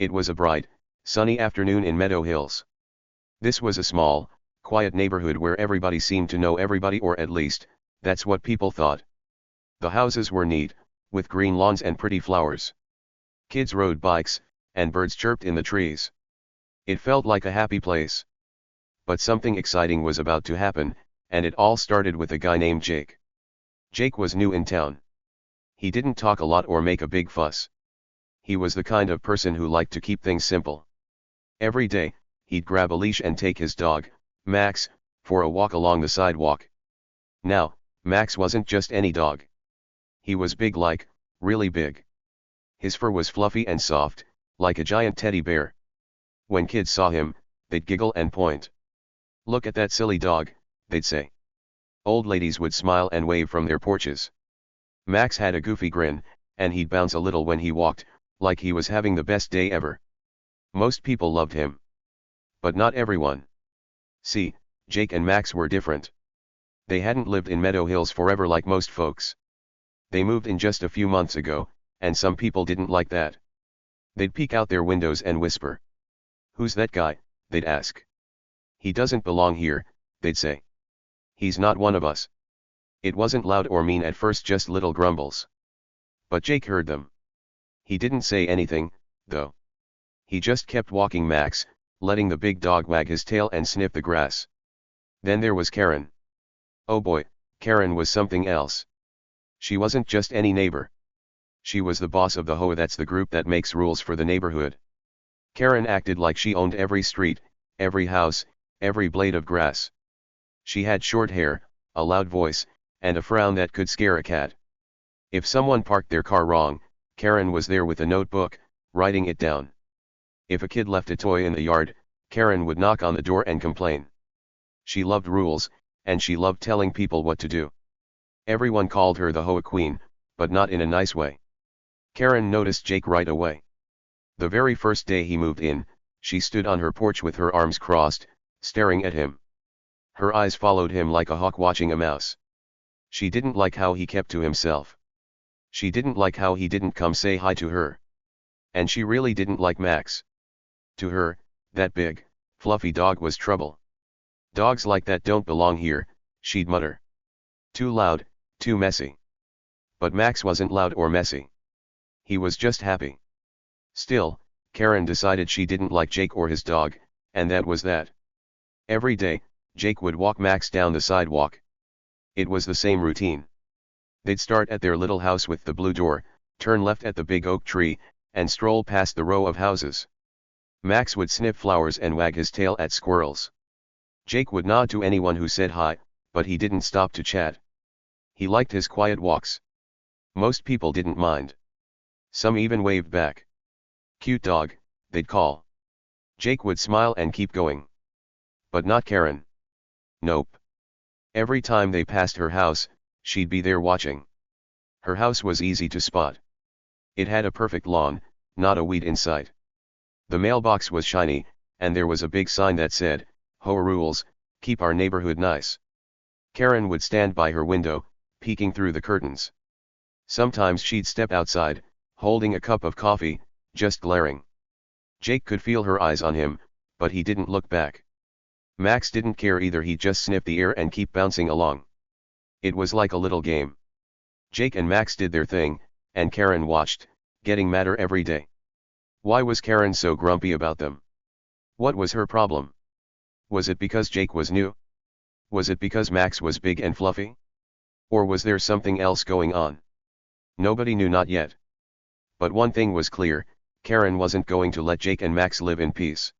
It was a bright, sunny afternoon in Meadow Hills. This was a small, quiet neighborhood where everybody seemed to know everybody, or at least, that's what people thought. The houses were neat, with green lawns and pretty flowers. Kids rode bikes, and birds chirped in the trees. It felt like a happy place. But something exciting was about to happen, and it all started with a guy named Jake. Jake was new in town. He didn't talk a lot or make a big fuss. He was the kind of person who liked to keep things simple. Every day, he'd grab a leash and take his dog, Max, for a walk along the sidewalk. Now, Max wasn't just any dog. He was big, like, really big. His fur was fluffy and soft, like a giant teddy bear. When kids saw him, they'd giggle and point. "Look at that silly dog," they'd say. Old ladies would smile and wave from their porches. Max had a goofy grin, and he'd bounce a little when he walked, like he was having the best day ever. Most people loved him. But not everyone. See, Jake and Max were different. They hadn't lived in Meadow Hills forever like most folks. They moved in just a few months ago, and some people didn't like that. They'd peek out their windows and whisper. "Who's that guy?" they'd ask. "He doesn't belong here," they'd say. "He's not one of us." It wasn't loud or mean at first, just little grumbles. But Jake heard them. He didn't say anything, though. He just kept walking Max, letting the big dog wag his tail and sniff the grass. Then there was Karen. Oh boy, Karen was something else. She wasn't just any neighbor. She was the boss of the HOA, that's the group that makes rules for the neighborhood. Karen acted like she owned every street, every house, every blade of grass. She had short hair, a loud voice, and a frown that could scare a cat. If someone parked their car wrong, Karen was there with a notebook, writing it down. If a kid left a toy in the yard, Karen would knock on the door and complain. She loved rules, and she loved telling people what to do. Everyone called her the HOA Queen, but not in a nice way. Karen noticed Jake right away. The very first day he moved in, she stood on her porch with her arms crossed, staring at him. Her eyes followed him like a hawk watching a mouse. She didn't like how he kept to himself. She didn't like how he didn't come say hi to her. And she really didn't like Max. To her, that big, fluffy dog was trouble. "Dogs like that don't belong here," she'd mutter. "Too loud, too messy." But Max wasn't loud or messy. He was just happy. Still, Karen decided she didn't like Jake or his dog, and that was that. Every day, Jake would walk Max down the sidewalk. It was the same routine. They'd start at their little house with the blue door, turn left at the big oak tree, and stroll past the row of houses. Max would sniff flowers and wag his tail at squirrels. Jake would nod to anyone who said hi, but he didn't stop to chat. He liked his quiet walks. Most people didn't mind. Some even waved back. "Cute dog," they'd call. Jake would smile and keep going. But not Karen. Nope. Every time they passed her house, she'd be there watching. Her house was easy to spot. It had a perfect lawn, not a weed in sight. The mailbox was shiny, and there was a big sign that said, "HOA rules, keep our neighborhood nice." Karen would stand by her window, peeking through the curtains. Sometimes she'd step outside, holding a cup of coffee, just glaring. Jake could feel her eyes on him, but he didn't look back. Max didn't care either, he'd just sniff the air and keep bouncing along. It was like a little game. Jake and Max did their thing, and Karen watched, getting madder every day. Why was Karen so grumpy about them? What was her problem? Was it because Jake was new? Was it because Max was big and fluffy? Or was there something else going on? Nobody knew, not yet. But one thing was clear, Karen wasn't going to let Jake and Max live in peace.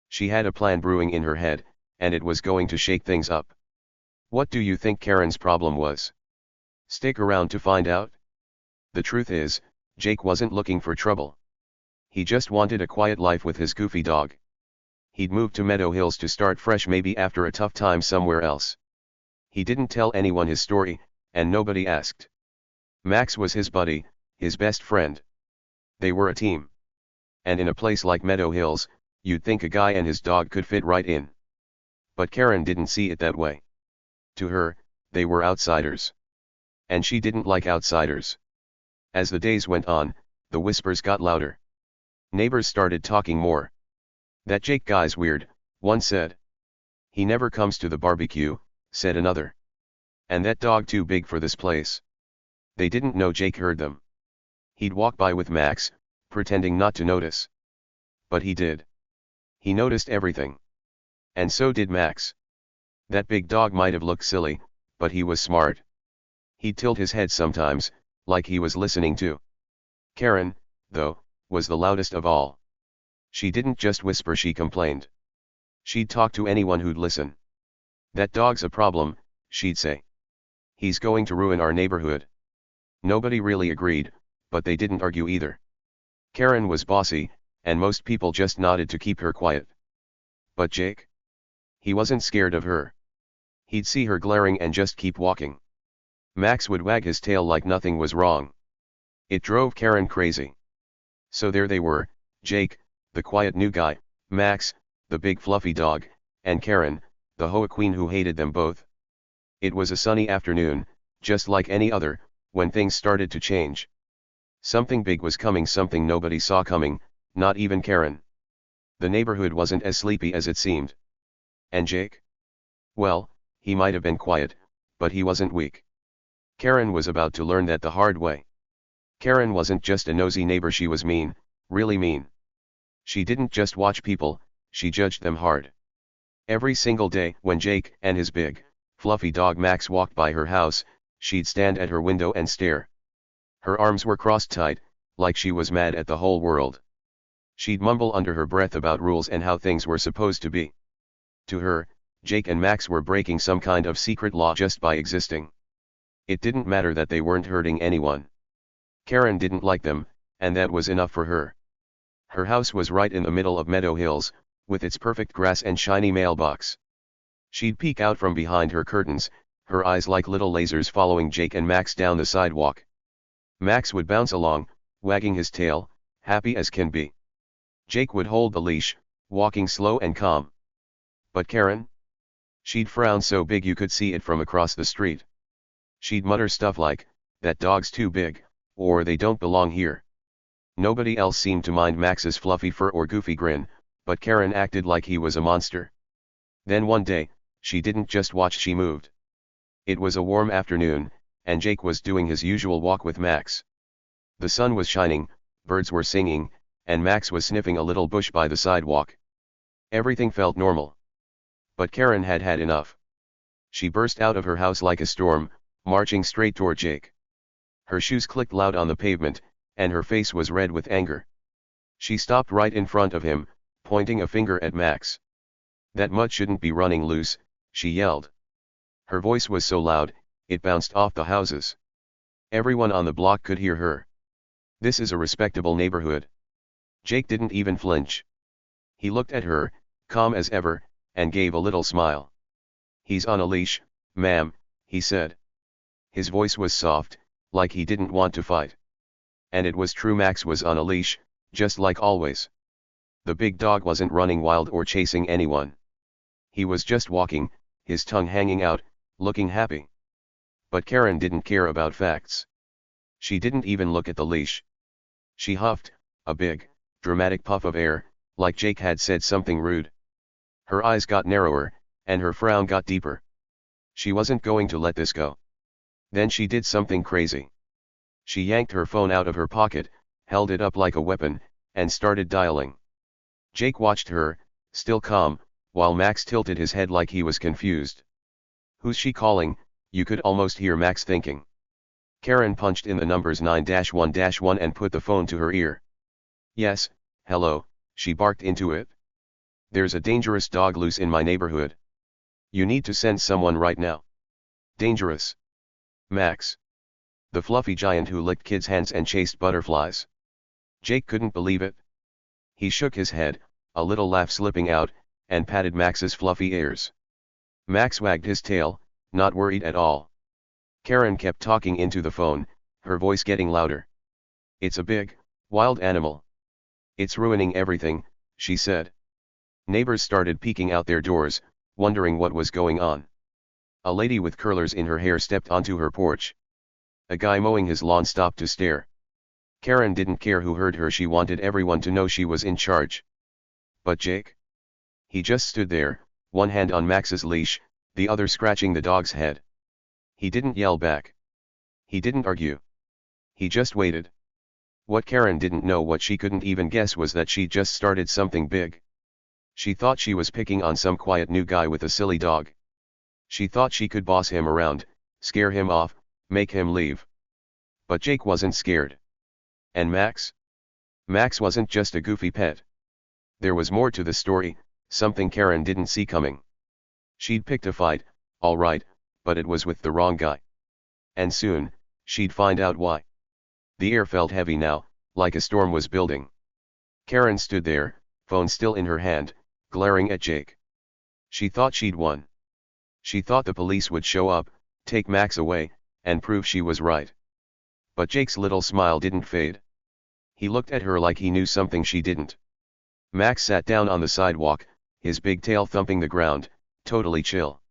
She had a plan brewing in her head, and it was going to shake things up. What do you think Karen's problem was? Stick around to find out. The truth is, Jake wasn't looking for trouble. He just wanted a quiet life with his goofy dog. He'd moved to Meadow Hills to start fresh, maybe after a tough time somewhere else. He didn't tell anyone his story, and nobody asked. Max was his buddy, his best friend. They were a team. And in a place like Meadow Hills, you'd think a guy and his dog could fit right in. But Karen didn't see it that way. To her, they were outsiders. And she didn't like outsiders. As the days went on, the whispers got louder. Neighbors started talking more. "That Jake guy's weird," one said. "He never comes to the barbecue," said another. "And that dog too big for this place." They didn't know Jake heard them. He'd walk by with Max, pretending not to notice. But he did. He noticed everything. And so did Max. That big dog might have looked silly, but he was smart. He'd tilt his head sometimes, like he was listening to. Karen, though, was the loudest of all. She didn't just whisper, she complained. She'd talk to anyone who'd listen. "That dog's a problem," she'd say. "He's going to ruin our neighborhood." Nobody really agreed, but they didn't argue either. Karen was bossy, and most people just nodded to keep her quiet. But Jake? He wasn't scared of her. He'd see her glaring and just keep walking. Max would wag his tail like nothing was wrong. It drove Karen crazy. So there they were, Jake, the quiet new guy, Max, the big fluffy dog, and Karen, the HOA queen who hated them both. It was a sunny afternoon, just like any other, when things started to change. Something big was coming, something nobody saw coming, not even Karen. The neighborhood wasn't as sleepy as it seemed. And Jake? Well, he might have been quiet, but he wasn't weak. Karen was about to learn that the hard way. Karen wasn't just a nosy neighbor, she was mean, really mean. She didn't just watch people, she judged them hard. Every single day, when Jake and his big, fluffy dog Max walked by her house, she'd stand at her window and stare. Her arms were crossed tight, like she was mad at the whole world. She'd mumble under her breath about rules and how things were supposed to be. To her, Jake and Max were breaking some kind of secret law just by existing. It didn't matter that they weren't hurting anyone. Karen didn't like them, and that was enough for her. Her house was right in the middle of Meadow Hills, with its perfect grass and shiny mailbox. She'd peek out from behind her curtains, her eyes like little lasers following Jake and Max down the sidewalk. Max would bounce along, wagging his tail, happy as can be. Jake would hold the leash, walking slow and calm. But Karen? She'd frown so big you could see it from across the street. She'd mutter stuff like, "That dog's too big," or "They don't belong here." Nobody else seemed to mind Max's fluffy fur or goofy grin, but Karen acted like he was a monster. Then one day, she didn't just watch, she moved. It was a warm afternoon, and Jake was doing his usual walk with Max. The sun was shining, birds were singing, and Max was sniffing a little bush by the sidewalk. Everything felt normal. But Karen had had enough. She burst out of her house like a storm, marching straight toward Jake. Her shoes clicked loud on the pavement, and her face was red with anger. She stopped right in front of him, pointing a finger at Max. "That mutt shouldn't be running loose," she yelled. Her voice was so loud, it bounced off the houses. Everyone on the block could hear her. "This is a respectable neighborhood." Jake didn't even flinch. He looked at her, calm as ever, and gave a little smile. "He's on a leash, ma'am," he said. His voice was soft, like he didn't want to fight. And it was true, Max was on a leash, just like always. The big dog wasn't running wild or chasing anyone. He was just walking, his tongue hanging out, looking happy. But Karen didn't care about facts. She didn't even look at the leash. She huffed, a big, dramatic puff of air, like Jake had said something rude. Her eyes got narrower, and her frown got deeper. She wasn't going to let this go. Then she did something crazy. She yanked her phone out of her pocket, held it up like a weapon, and started dialing. Jake watched her, still calm, while Max tilted his head like he was confused. "Who's she calling?" you could almost hear Max thinking. Karen punched in the numbers 9-1-1 and put the phone to her ear. "Yes, hello," she barked into it. "There's a dangerous dog loose in my neighborhood. You need to send someone right now." "Dangerous?" "Max. The fluffy giant who licked kids' hands and chased butterflies." Jake couldn't believe it. He shook his head, a little laugh slipping out, and patted Max's fluffy ears. Max wagged his tail, not worried at all. Karen kept talking into the phone, her voice getting louder. "It's a big, wild animal. It's ruining everything," she said. Neighbors started peeking out their doors, wondering what was going on. A lady with curlers in her hair stepped onto her porch. A guy mowing his lawn stopped to stare. Karen didn't care who heard her, she wanted everyone to know she was in charge. But Jake? He just stood there, one hand on Max's leash, the other scratching the dog's head. He didn't yell back. He didn't argue. He just waited. What Karen didn't know, what she couldn't even guess, was that she just started something big. She thought she was picking on some quiet new guy with a silly dog. She thought she could boss him around, scare him off, make him leave. But Jake wasn't scared. And Max? Max wasn't just a goofy pet. There was more to the story, something Karen didn't see coming. She'd picked a fight, all right, but it was with the wrong guy. And soon, she'd find out why. The air felt heavy now, like a storm was building. Karen stood there, phone still in her hand, glaring at Jake. She thought she'd won. She thought the police would show up, take Max away, and prove she was right. But Jake's little smile didn't fade. He looked at her like he knew something she didn't. Max sat down on the sidewalk, his big tail thumping the ground, totally chill.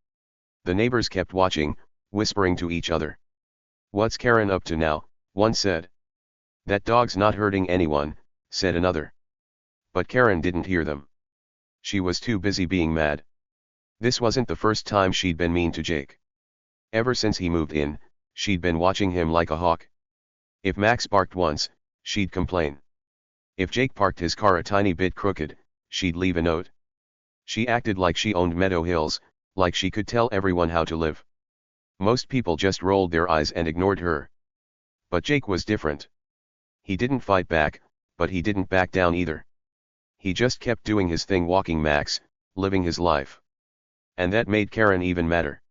The neighbors kept watching, whispering to each other. "What's Karen up to now?" one said. "That dog's not hurting anyone," said another. But Karen didn't hear them. She was too busy being mad. This wasn't the first time she'd been mean to Jake. Ever since he moved in, she'd been watching him like a hawk. If Max barked once, she'd complain. If Jake parked his car a tiny bit crooked, she'd leave a note. She acted like she owned Meadow Hills, like she could tell everyone how to live. Most people just rolled their eyes and ignored her. But Jake was different. He didn't fight back, but he didn't back down either. He just kept doing his thing, walking Max, living his life. And that made Karen even madder.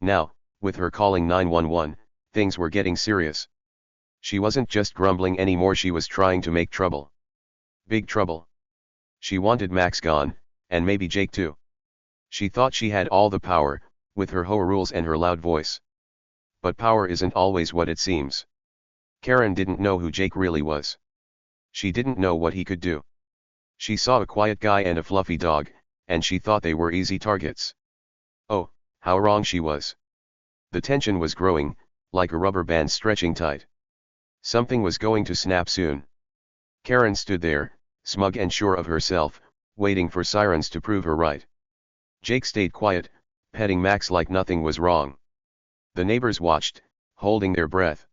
Now, with her calling 911, things were getting serious. She wasn't just grumbling anymore, she was trying to make trouble. Big trouble. She wanted Max gone, and maybe Jake too. She thought she had all the power, with her HOA rules and her loud voice. But power isn't always what it seems. Karen didn't know who Jake really was. She didn't know what he could do. She saw a quiet guy and a fluffy dog, and she thought they were easy targets. Oh, how wrong she was. The tension was growing, like a rubber band stretching tight. Something was going to snap soon. Karen stood there, smug and sure of herself, waiting for sirens to prove her right. Jake stayed quiet, petting Max like nothing was wrong. The neighbors watched, holding their breath.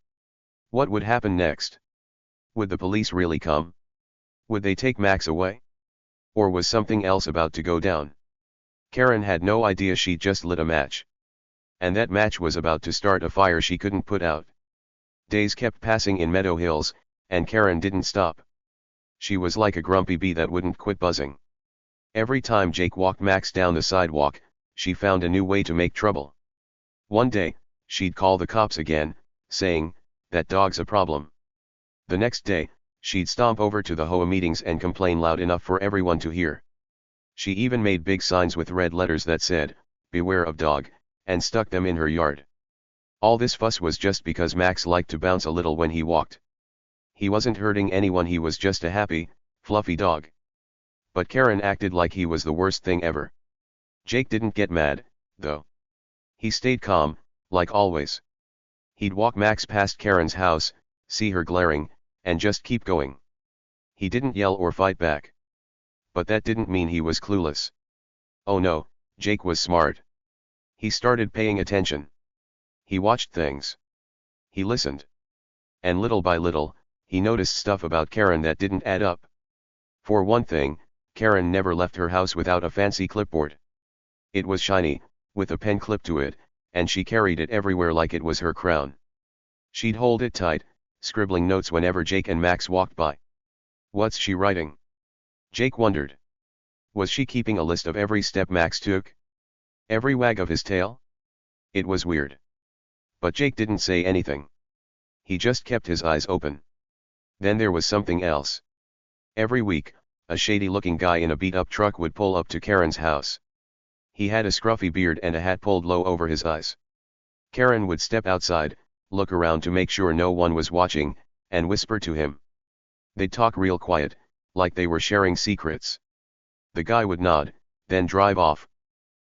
What would happen next? Would the police really come? Would they take Max away? Or was something else about to go down? Karen had no idea. She just lit a match. And that match was about to start a fire she couldn't put out. Days kept passing in Meadow Hills, and Karen didn't stop. She was like a grumpy bee that wouldn't quit buzzing. Every time Jake walked Max down the sidewalk, she found a new way to make trouble. One day, she'd call the cops again, saying, "That dog's a problem." The next day, she'd stomp over to the HOA meetings and complain loud enough for everyone to hear. She even made big signs with red letters that said, "Beware of dog," and stuck them in her yard. All this fuss was just because Max liked to bounce a little when he walked. He wasn't hurting anyone, he was just a happy, fluffy dog. But Karen acted like he was the worst thing ever. Jake didn't get mad, though. He stayed calm, like always. He'd walk Max past Karen's house, see her glaring, and just keep going. He didn't yell or fight back. But that didn't mean he was clueless. Oh no, Jake was smart. He started paying attention. He watched things. He listened. And little by little, he noticed stuff about Karen that didn't add up. For one thing, Karen never left her house without a fancy clipboard. It was shiny, with a pen clipped to it, and she carried it everywhere like it was her crown. She'd hold it tight, scribbling notes whenever Jake and Max walked by. What's she writing? Jake wondered. Was she keeping a list of every step Max took? Every wag of his tail? It was weird. But Jake didn't say anything. He just kept his eyes open. Then there was something else. Every week, a shady-looking guy in a beat-up truck would pull up to Karen's house. He had a scruffy beard and a hat pulled low over his eyes. Karen would step outside, look around to make sure no one was watching, and whisper to him. They'd talk real quiet, like they were sharing secrets. The guy would nod, then drive off.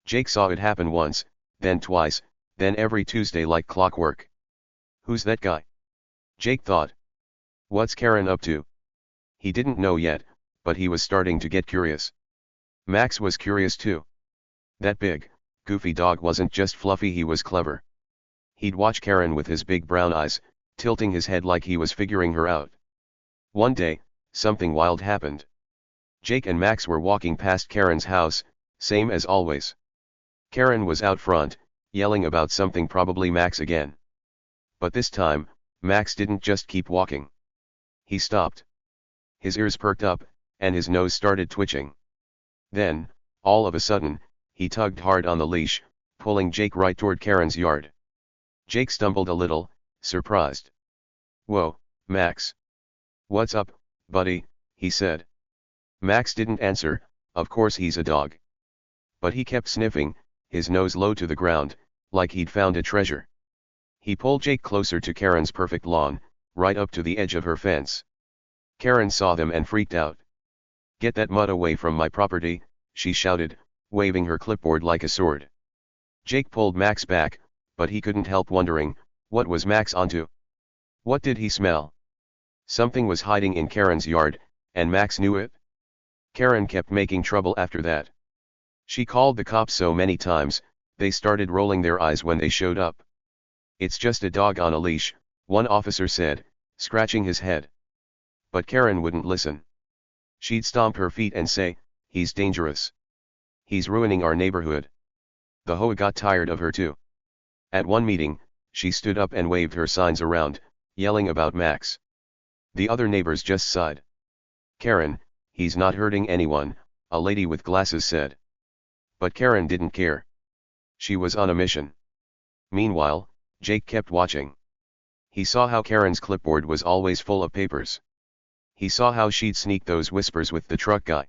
Jake saw it happen once, then twice, then every Tuesday like clockwork. Who's that guy? Jake thought. What's Karen up to? He didn't know yet, but he was starting to get curious. Max was curious too. That big, goofy dog wasn't just fluffy, he was clever. He'd watch Karen with his big brown eyes, tilting his head like he was figuring her out. One day, something wild happened. Jake and Max were walking past Karen's house, same as always. Karen was out front, yelling about something, probably Max again. But this time, Max didn't just keep walking. He stopped. His ears perked up, and his nose started twitching. Then, all of a sudden, he tugged hard on the leash, pulling Jake right toward Karen's yard. Jake stumbled a little, surprised. "Whoa, Max. What's up, buddy?" he said. Max didn't answer, of course he's a dog. But he kept sniffing, his nose low to the ground, like he'd found a treasure. He pulled Jake closer to Karen's perfect lawn, right up to the edge of her fence. Karen saw them and freaked out. "Get that mud away from my property," she shouted, waving her clipboard like a sword. Jake pulled Max back, but he couldn't help wondering, what was Max onto? What did he smell? Something was hiding in Karen's yard, and Max knew it. Karen kept making trouble after that. She called the cops so many times, they started rolling their eyes when they showed up. "It's just a dog on a leash," one officer said, scratching his head. But Karen wouldn't listen. She'd stomp her feet and say, "He's dangerous. He's ruining our neighborhood." The HOA got tired of her too. At one meeting, she stood up and waved her signs around, yelling about Max. The other neighbors just sighed. "Karen, he's not hurting anyone," a lady with glasses said. But Karen didn't care. She was on a mission. Meanwhile, Jake kept watching. He saw how Karen's clipboard was always full of papers. He saw how she'd sneak those whispers with the truck guy.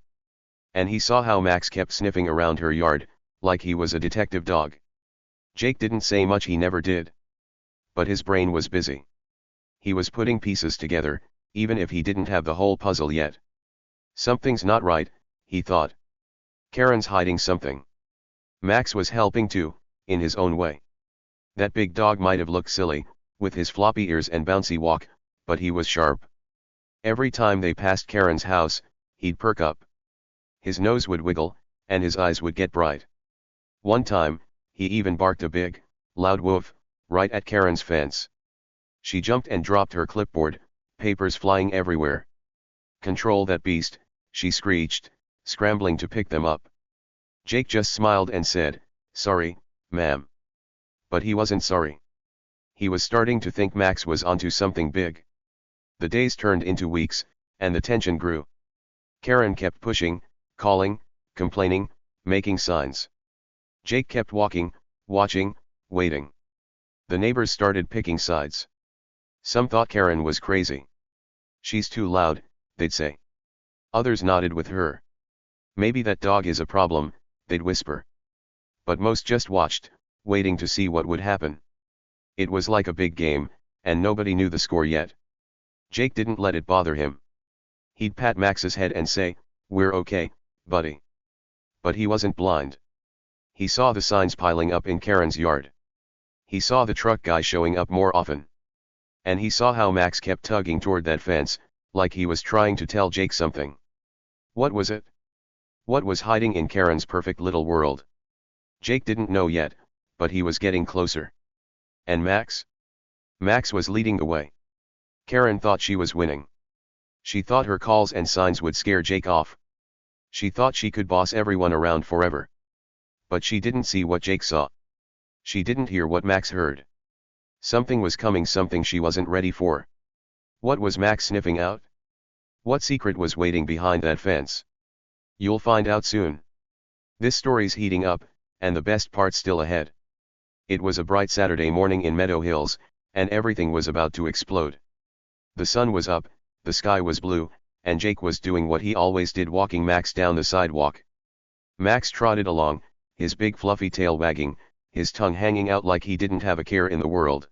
And he saw how Max kept sniffing around her yard, like he was a detective dog. Jake didn't say much, he never did. But his brain was busy. He was putting pieces together, even if he didn't have the whole puzzle yet. Something's not right, he thought. Karen's hiding something. Max was helping too, in his own way. That big dog might have looked silly, with his floppy ears and bouncy walk, but he was sharp. Every time they passed Karen's house, he'd perk up. His nose would wiggle, and his eyes would get bright. One time, he even barked a big, loud woof, right at Karen's fence. She jumped and dropped her clipboard, papers flying everywhere. "Control that beast," she screeched, scrambling to pick them up. Jake just smiled and said, "Sorry, ma'am." But he wasn't sorry. He was starting to think Max was onto something big. The days turned into weeks, and the tension grew. Karen kept pushing, calling, complaining, making signs. Jake kept walking, watching, waiting. The neighbors started picking sides. Some thought Karen was crazy. "She's too loud," they'd say. Others nodded with her. "Maybe that dog is a problem," they'd whisper. But most just watched, waiting to see what would happen. It was like a big game, and nobody knew the score yet. Jake didn't let it bother him. He'd pat Max's head and say, "We're okay, buddy." But he wasn't blind. He saw the signs piling up in Karen's yard. He saw the truck guy showing up more often. And he saw how Max kept tugging toward that fence, like he was trying to tell Jake something. What was it? What was hiding in Karen's perfect little world? Jake didn't know yet, but he was getting closer. And Max? Max was leading the way. Karen thought she was winning. She thought her calls and signs would scare Jake off. She thought she could boss everyone around forever. But she didn't see what Jake saw. She didn't hear what Max heard. Something was coming, something she wasn't ready for. What was Max sniffing out? What secret was waiting behind that fence? You'll find out soon. This story's heating up, and the best part's still ahead. It was a bright Saturday morning in Meadow Hills, and everything was about to explode. The sun was up, the sky was blue, and Jake was doing what he always did, walking Max down the sidewalk. Max trotted along, his big fluffy tail wagging, his tongue hanging out like he didn't have a care in the world.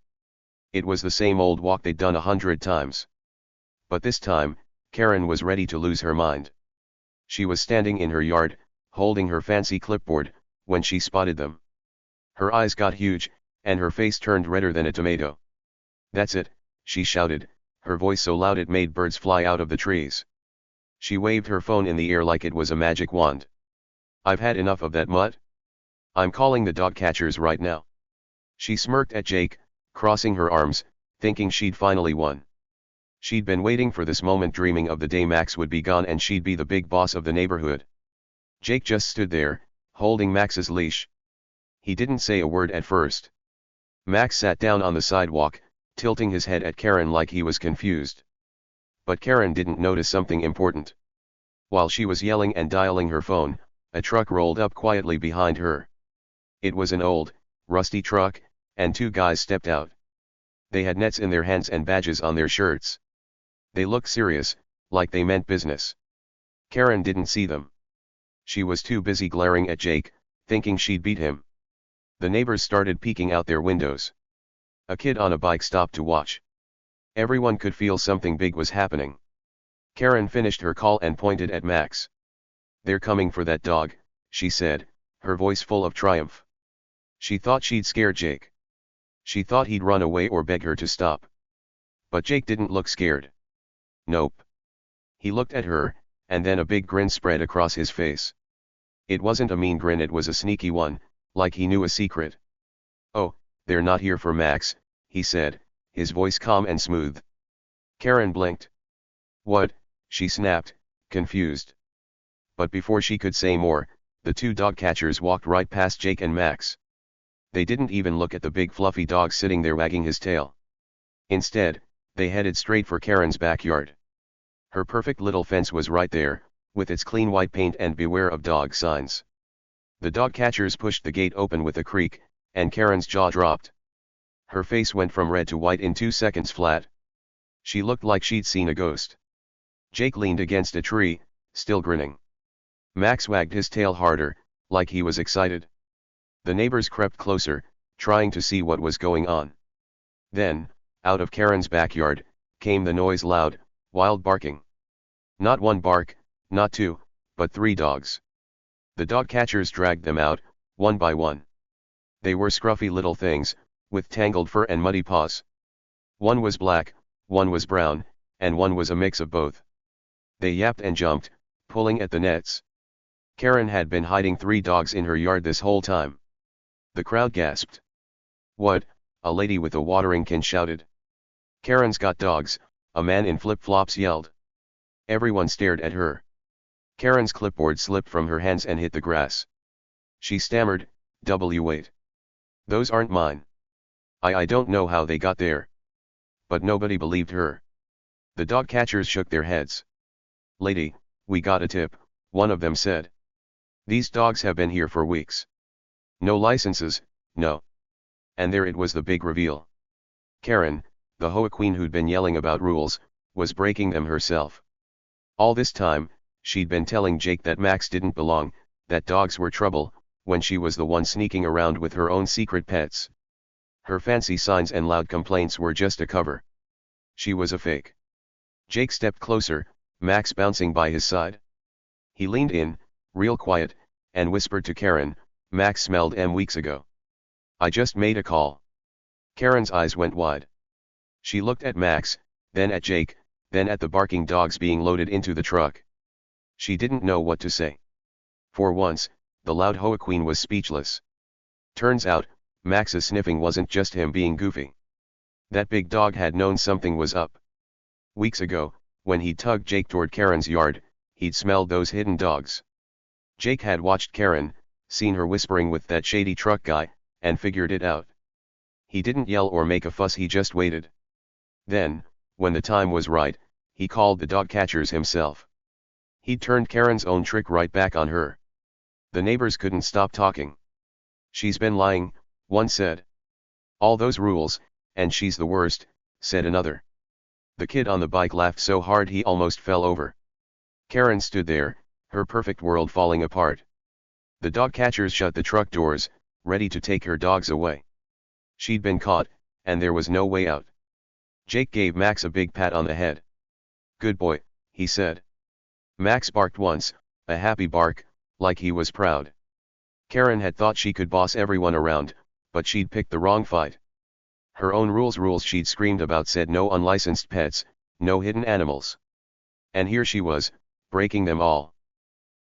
It was the same old walk they'd done 100 times. But this time, Karen was ready to lose her mind. She was standing in her yard, holding her fancy clipboard, when she spotted them. Her eyes got huge, and her face turned redder than a tomato. "That's it," she shouted, her voice so loud it made birds fly out of the trees. She waved her phone in the air like it was a magic wand. "I've had enough of that mutt. I'm calling the Dogcatchers right now." She smirked at Jake, crossing her arms, thinking she'd finally won. She'd been waiting for this moment, dreaming of the day Max would be gone and she'd be the big boss of the neighborhood. Jake just stood there, holding Max's leash. He didn't say a word at first. Max sat down on the sidewalk, tilting his head at Karen like he was confused. But Karen didn't notice something important. While she was yelling and dialing her phone, a truck rolled up quietly behind her. It was an old, rusty truck, and two guys stepped out. They had nets in their hands and badges on their shirts. They looked serious, like they meant business. Karen didn't see them. She was too busy glaring at Jake, thinking she'd beat him. The neighbors started peeking out their windows. A kid on a bike stopped to watch. Everyone could feel something big was happening. Karen finished her call and pointed at Max. "They're coming for that dog," she said, her voice full of triumph. She thought she'd scared Jake. She thought he'd run away or beg her to stop. But Jake didn't look scared. Nope. He looked at her, and then a big grin spread across his face. It wasn't a mean grin, it was a sneaky one, like he knew a secret. "Oh, they're not here for Max," he said, his voice calm and smooth. Karen blinked. "What?" she snapped, confused. But before she could say more, the two dog-catchers walked right past Jake and Max. They didn't even look at the big fluffy dog sitting there wagging his tail. Instead, they headed straight for Karen's backyard. Her perfect little fence was right there, with its clean white paint and "Beware of Dog" signs. The dog-catchers pushed the gate open with a creak, and Karen's jaw dropped. Her face went from red to white in 2 seconds flat. She looked like she'd seen a ghost. Jake leaned against a tree, still grinning. Max wagged his tail harder, like he was excited. The neighbors crept closer, trying to see what was going on. Then, out of Karen's backyard, came the noise: loud, wild barking. Not one bark, not two, but 3 dogs. The dog-catchers dragged them out, one by one. They were scruffy little things, with tangled fur and muddy paws. One was black, one was brown, and one was a mix of both. They yapped and jumped, pulling at the nets. Karen had been hiding 3 dogs in her yard this whole time. The crowd gasped. "What?" a lady with a watering can shouted. "Karen's got dogs," a man in flip-flops yelled. Everyone stared at her. Karen's clipboard slipped from her hands and hit the grass. She stammered, "Wait. Those aren't mine. I don't know how they got there." But nobody believed her. The dog-catchers shook their heads. "Lady, we got a tip," one of them said. "These dogs have been here for weeks. No licenses, no." And there it was, the big reveal. Karen, the HOA queen who'd been yelling about rules, was breaking them herself. All this time, she'd been telling Jake that Max didn't belong, that dogs were trouble, when she was the one sneaking around with her own secret pets. Her fancy signs and loud complaints were just a cover. She was a fake. Jake stepped closer, Max bouncing by his side. He leaned in, real quiet, and whispered to Karen, "Max smelled weeks ago. I just made a call." Karen's eyes went wide. She looked at Max, then at Jake, then at the barking dogs being loaded into the truck. She didn't know what to say. For once, the loud HOA queen was speechless. Turns out, Max's sniffing wasn't just him being goofy. That big dog had known something was up. Weeks ago, when he tugged Jake toward Karen's yard, he'd smelled those hidden dogs. Jake had watched Karen, seen her whispering with that shady truck guy, and figured it out. He didn't yell or make a fuss, he just waited. Then, when the time was right, he called the dog-catchers himself. He'd turned Karen's own trick right back on her. The neighbors couldn't stop talking. "She's been lying," one said. "All those rules, and she's the worst," said another. The kid on the bike laughed so hard he almost fell over. Karen stood there, her perfect world falling apart. The dog-catchers shut the truck doors, ready to take her dogs away. She'd been caught, and there was no way out. Jake gave Max a big pat on the head. "Good boy," he said. Max barked once, a happy bark, like he was proud. Karen had thought she could boss everyone around, but she'd picked the wrong fight. Her own rules she'd screamed about said no unlicensed pets, no hidden animals. And here she was, breaking them all.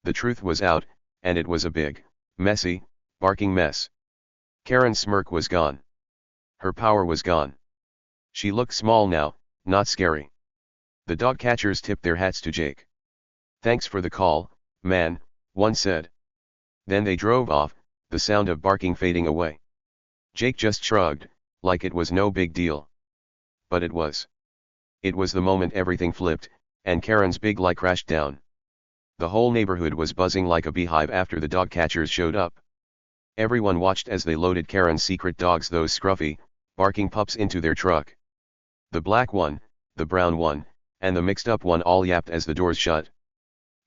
The truth was out, and it was a big, messy, barking mess. Karen's smirk was gone. Her power was gone. She looked small now, not scary. The Dogcatchers tipped their hats to Jake. "Thanks for the call, man," one said. Then they drove off, the sound of barking fading away. Jake just shrugged, like it was no big deal. But it was. It was the moment everything flipped, and Karen's big lie crashed down. The whole neighborhood was buzzing like a beehive after the Dogcatchers showed up. Everyone watched as they loaded Karen's secret dogs, those scruffy, barking pups, into their truck. The black one, the brown one, and the mixed-up one all yapped as the doors shut.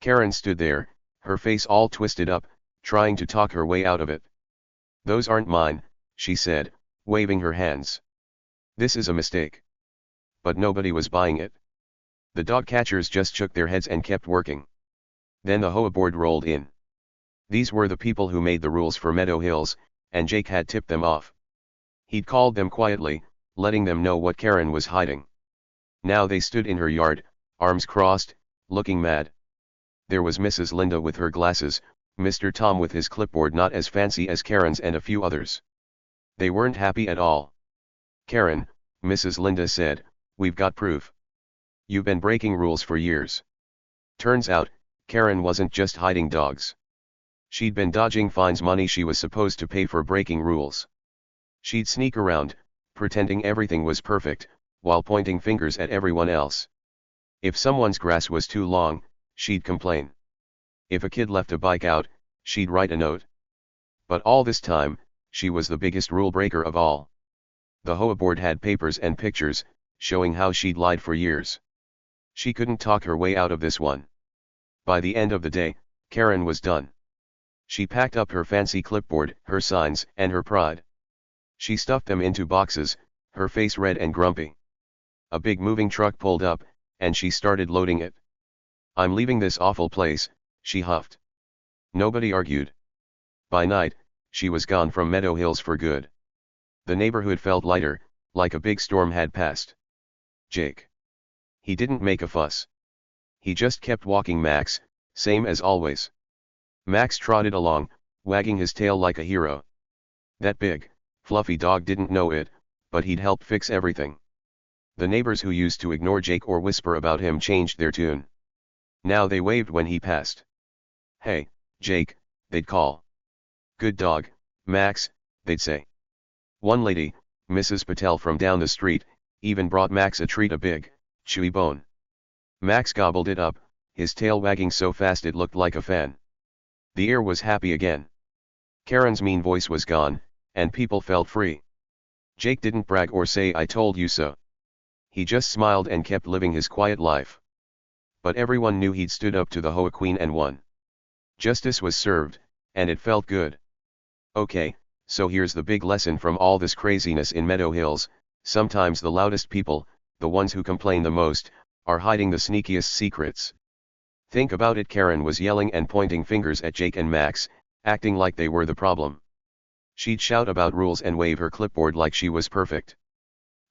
Karen stood there, her face all twisted up, trying to talk her way out of it. "Those aren't mine," she said, waving her hands. "This is a mistake." But nobody was buying it. The Dogcatchers just shook their heads and kept working. Then the HOA board rolled in. These were the people who made the rules for Meadow Hills, and Jake had tipped them off. He'd called them quietly, letting them know what Karen was hiding. Now they stood in her yard, arms crossed, looking mad. There was Mrs. Linda with her glasses, Mr. Tom with his clipboard not as fancy as Karen's, and a few others. They weren't happy at all. "Karen," Mrs. Linda said, "we've got proof. You've been breaking rules for years." Turns out, Karen wasn't just hiding dogs. She'd been dodging fines, money she was supposed to pay for breaking rules. She'd sneak around, pretending everything was perfect, while pointing fingers at everyone else. If someone's grass was too long, she'd complain. If a kid left a bike out, she'd write a note. But all this time, she was the biggest rule breaker of all. The HOA board had papers and pictures, showing how she'd lied for years. She couldn't talk her way out of this one. By the end of the day, Karen was done. She packed up her fancy clipboard, her signs, and her pride. She stuffed them into boxes, her face red and grumpy. A big moving truck pulled up, and she started loading it. "I'm leaving this awful place," she huffed. Nobody argued. By night, she was gone from Meadow Hills for good. The neighborhood felt lighter, like a big storm had passed. Jake. He didn't make a fuss. He just kept walking Max, same as always. Max trotted along, wagging his tail like a hero. That big, fluffy dog didn't know it, but he'd help fix everything. The neighbors who used to ignore Jake or whisper about him changed their tune. Now they waved when he passed. "Hey, Jake," they'd call. "Good dog, Max," they'd say. One lady, Mrs. Patel from down the street, even brought Max a treat, a big, chewy bone. Max gobbled it up, his tail wagging so fast it looked like a fan. The air was happy again. Karen's mean voice was gone, and people felt free. Jake didn't brag or say "I told you so." He just smiled and kept living his quiet life. But everyone knew he'd stood up to the HOA queen and won. Justice was served, and it felt good. Okay, so here's the big lesson from all this craziness in Meadow Hills: sometimes the loudest people, the ones who complain the most, are hiding the sneakiest secrets. Think about it. Karen was yelling and pointing fingers at Jake and Max, acting like they were the problem. She'd shout about rules and wave her clipboard like she was perfect.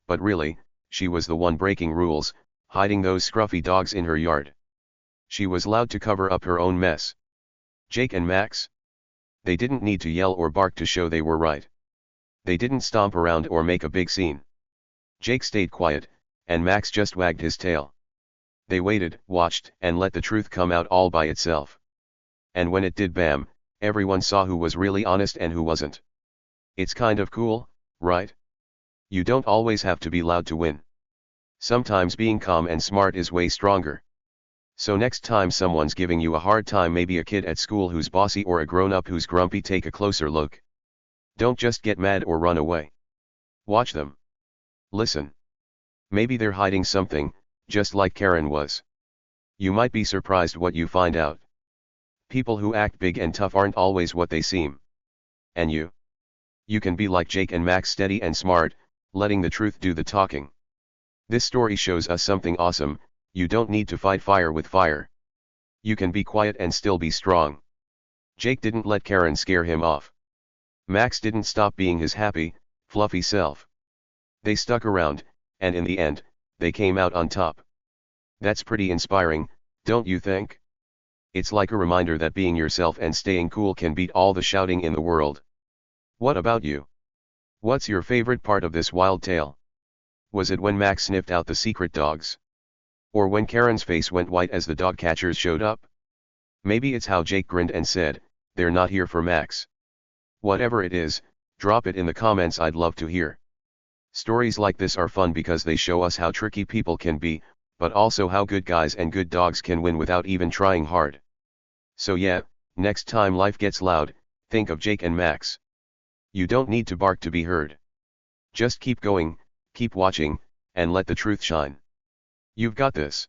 But really, she was the one breaking rules, hiding those scruffy dogs in her yard. She was allowed to cover up her own mess. Jake and Max? They didn't need to yell or bark to show they were right. They didn't stomp around or make a big scene. Jake stayed quiet, and Max just wagged his tail. They waited, watched, and let the truth come out all by itself. And when it did, bam, everyone saw who was really honest and who wasn't. It's kind of cool, right? You don't always have to be loud to win. Sometimes being calm and smart is way stronger. So next time someone's giving you a hard time, maybe a kid at school who's bossy or a grown-up who's grumpy, take a closer look. Don't just get mad or run away. Watch them. Listen. Maybe they're hiding something, just like Karen was. You might be surprised what you find out. People who act big and tough aren't always what they seem. And you? You can be like Jake and Max, steady and smart, letting the truth do the talking. This story shows us something awesome: you don't need to fight fire with fire. You can be quiet and still be strong. Jake didn't let Karen scare him off. Max didn't stop being his happy, fluffy self. They stuck around, and in the end, they came out on top. That's pretty inspiring, don't you think? It's like a reminder that being yourself and staying cool can beat all the shouting in the world. What about you? What's your favorite part of this wild tale? Was it when Max sniffed out the secret dogs? Or when Karen's face went white as the Dogcatchers showed up? Maybe it's how Jake grinned and said, "They're not here for Max." Whatever it is, drop it in the comments, I'd love to hear. Stories like this are fun because they show us how tricky people can be, but also how good guys and good dogs can win without even trying hard. So yeah, next time life gets loud, think of Jake and Max. You don't need to bark to be heard. Just keep going, keep watching, and let the truth shine. You've got this.